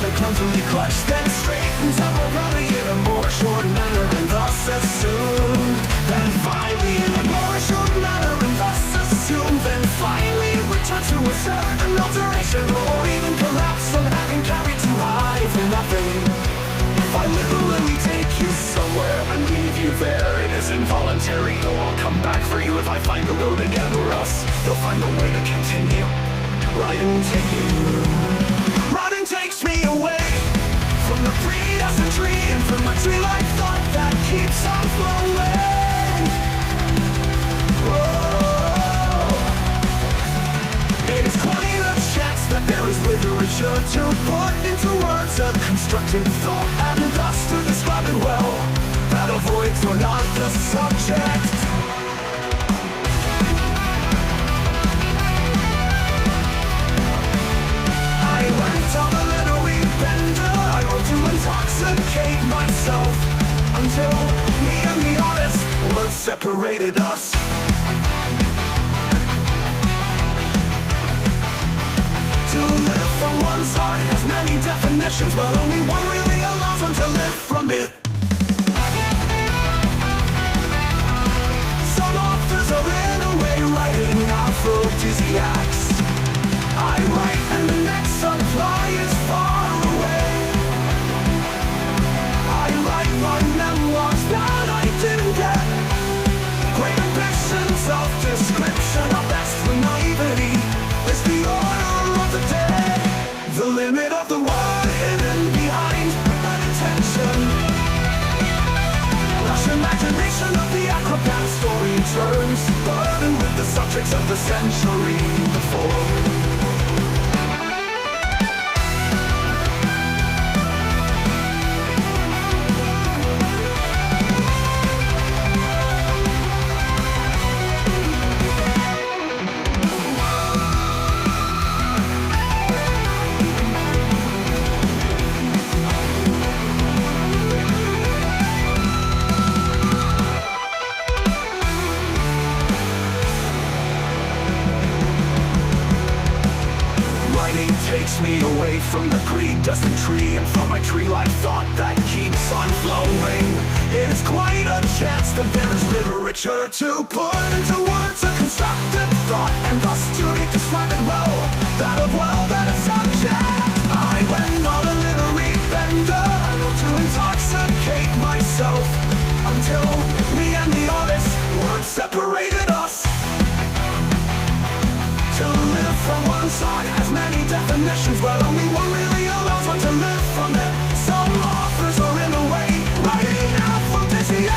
the clumsily clutched, then straightens up around it in a more short manner, and thus assumed. Then finally in a more short manner, and thus assumed. Then finally return to a certain alteration, or even collapse from having carried too high for nothing. If I literally take you somewhere and leave you there, it is involuntary. No, I'll come back for you if I find the road again, or else you'll find a way to continue. Riding takes me away from the predestined tree, involuntary like thought that keeps on flowing. Whoa. It is quite a chance that there is literature to put into words a constructive thought, and thus to describe it well, that avoids or not the subject. I went on a little bender, I wrote to intoxicate myself, until me and the artist what separated us. To live from one's heart has many definitions, but only one really allows one to live from it. Some authors are in a way writing aphrodisiacs. I write and the next supply is far away. I write my memoirs that I didn't get. Great ambition, self-description, a best for naivety is the order of the day. The limit of the word hidden behind that intention. Lush imagination of the acrobat story turns, burdened with the subjects of the century before. Takes me away from the predestined tree, and from my tree-like thought that keeps on flowing. It is quite a chance that there is literature to put into words a constructive thought, and thus to describe it well, that is subject. I went on a literary bender, I wrote to intoxicate myself, until me and the artist words separated us. To live from one side has many definitions, but only one really allows one to live from it. Some authors are in a way writing aphrodisiacs.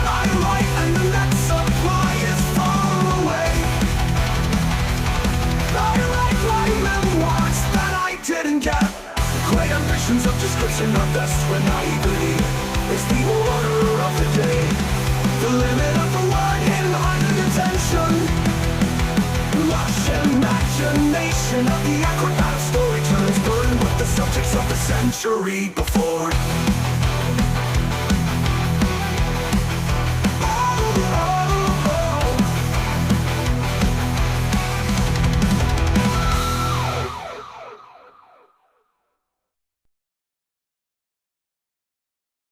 I write and the next supply is far away. I write my memoirs that I didn't get. Great ambitions of description are best when naivety is the order of the day. The limit of the word hidden behind an intention. Lush imagination of the acrobat story turns, burdened with the subjects of the century before.